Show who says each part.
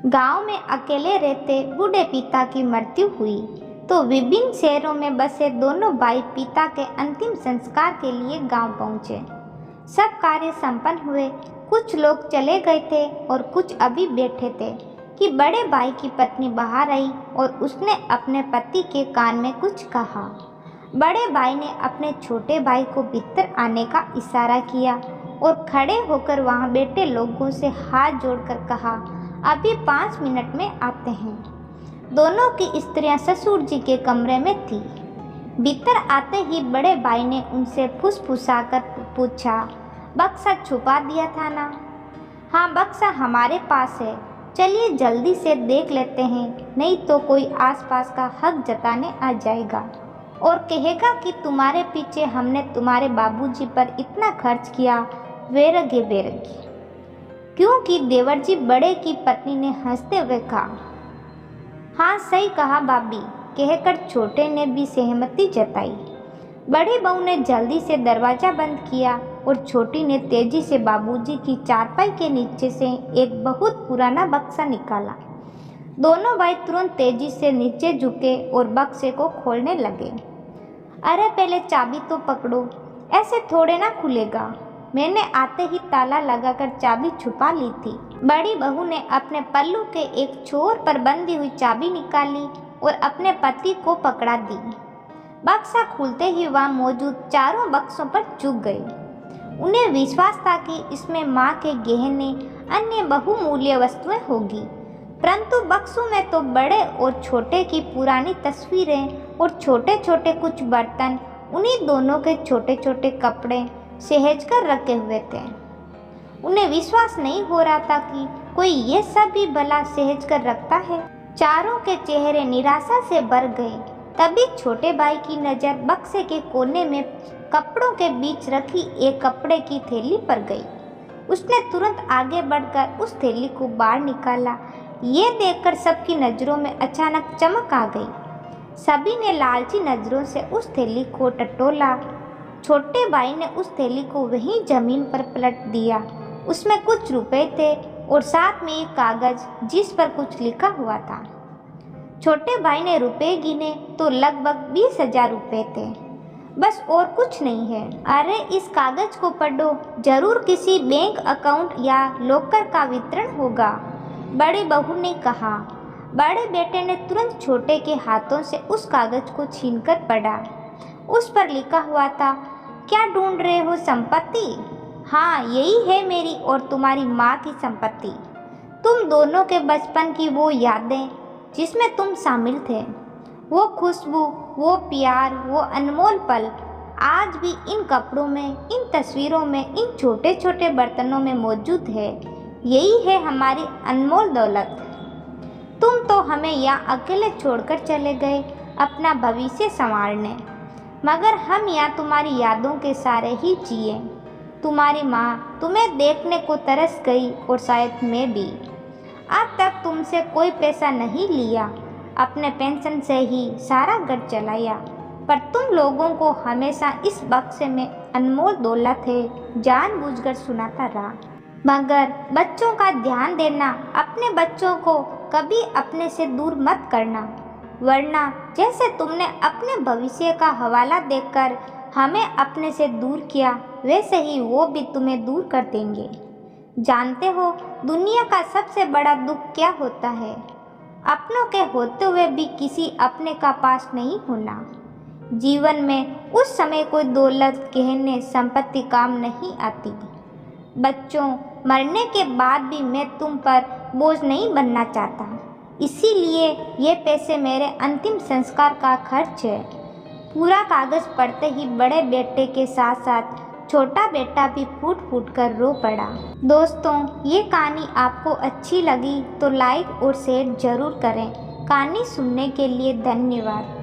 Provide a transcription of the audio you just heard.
Speaker 1: गांव में अकेले रहते बूढ़े पिता की मृत्यु हुई तो विभिन्न शहरों में बसे दोनों भाई पिता के अंतिम संस्कार के लिए गांव पहुंचे। सब कार्य संपन्न हुए। कुछ लोग चले गए थे और कुछ अभी बैठे थे कि बड़े भाई की पत्नी बाहर आई और उसने अपने पति के कान में कुछ कहा। बड़े भाई ने अपने छोटे भाई को भीतर आने का इशारा किया और खड़े होकर वहां बैठे लोगों से हाथ जोड़कर कहा, अभी 5 मिनट में आते हैं। दोनों की स्त्रियां ससुर जी के कमरे में थी। भीतर आते ही बड़े भाई ने उनसे फुसफुसाकर पूछा, बक्सा छुपा दिया था ना? हाँ, बक्सा हमारे पास है, चलिए जल्दी से देख लेते हैं, नहीं तो कोई आसपास का हक जताने आ जाएगा और कहेगा कि तुम्हारे पीछे हमने तुम्हारे बाबूजी पर इतना खर्च किया। वैराग्य वैराग्य। क्योंकि देवर जी बड़े की पत्नी ने हंसते हुए कहा, हाँ सही कहा भाभी, कहकर छोटे ने भी सहमति जताई। बड़ी बहू ने जल्दी से दरवाज़ा बंद किया और छोटी ने तेजी से बाबूजी की चारपाई के नीचे से एक बहुत पुराना बक्सा निकाला। दोनों भाई तुरंत तेजी से नीचे झुके और बक्से को खोलने लगे। अरे पहले चाबी तो पकड़ो, ऐसे थोड़े ना खुलेगा। मैंने आते ही ताला लगाकर चाबी छुपा ली थी। बड़ी बहू ने अपने पल्लू के एक छोर पर बंधी हुई चाबी निकाली और अपने पति को पकड़ा दी। बक्सा खुलते ही वहां मौजूद चारों बक्सों पर चुप गए। उन्हें विश्वास था कि इसमें माँ के गहने, अन्य बहुमूल्य वस्तुएं होगी, परंतु बक्सों में तो बड़े और छोटे की पुरानी तस्वीरें और छोटे छोटे कुछ बर्तन, उन्हीं दोनों के छोटे छोटे कपड़े सहेज कर रखे हुए थे। उन्हें विश्वास नहीं हो रहा था कि कोई ये सब भी भला सहेज कर रखता है। चारों के चेहरे निराशा से भर गए। तभी छोटे भाई की नज़र बक्से के कोने में कपड़ों के बीच रखी एक कपड़े की थैली पर गई। उसने तुरंत आगे बढ़कर उस थैली को बाहर निकाला। ये देखकर सबकी नज़रों में अचानक चमक आ गई। सभी ने लालची नज़रों से उस थैली को टटोला। छोटे भाई ने उस थैली को वहीं जमीन पर पलट दिया। उसमें कुछ रुपए थे और साथ में एक कागज जिस पर कुछ लिखा हुआ था। छोटे भाई ने रुपए गिने तो लगभग 20,000 रुपये थे, बस और कुछ नहीं है। अरे इस कागज को पढ़ो, जरूर किसी बैंक अकाउंट या लॉकर का वितरण होगा, बड़ी बहू ने कहा। बड़े बेटे ने तुरंत छोटे के हाथों से उस कागज को छीनकर पढ़ा। उस पर लिखा हुआ था, क्या ढूंढ रहे हो? संपत्ति? हाँ, यही है मेरी और तुम्हारी माँ की संपत्ति। तुम दोनों के बचपन की वो यादें जिसमें तुम शामिल थे, वो खुशबू, वो प्यार, वो अनमोल पल आज भी इन कपड़ों में, इन तस्वीरों में, इन छोटे छोटे बर्तनों में मौजूद है। यही है हमारी अनमोल दौलत। तुम तो हमें यहाँ अकेले छोड़कर चले गए अपना भविष्य संवारने, मगर हम यहाँ तुम्हारी यादों के सारे ही जिए। तुम्हारी माँ तुम्हें देखने को तरस गई और शायद मैं भी। अब तक तुमसे कोई पैसा नहीं लिया, अपने पेंशन से ही सारा घर चलाया, पर तुम लोगों को हमेशा इस बक्से में अनमोल दौलत है जानबूझकर सुनाता रहा। मगर बच्चों का ध्यान देना, अपने बच्चों को कभी अपने से दूर मत करना, वरना जैसे तुमने अपने भविष्य का हवाला देकर हमें अपने से दूर किया, वैसे ही वो भी तुम्हें दूर कर देंगे। जानते हो दुनिया का सबसे बड़ा दुख क्या होता है? अपनों के होते हुए भी किसी अपने का पास नहीं होना। जीवन में उस समय कोई दौलत, गहने, संपत्ति काम नहीं आती। बच्चों, मरने के बाद भी मैं तुम पर बोझ नहीं बनना चाहता, इसीलिए ये पैसे मेरे अंतिम संस्कार का खर्च है। पूरा कागज पढ़ते ही बड़े बेटे के साथ साथ छोटा बेटा भी फूट फूट कर रो पड़ा। दोस्तों, ये कहानी आपको अच्छी लगी तो लाइक और शेयर जरूर करें। कहानी सुनने के लिए धन्यवाद।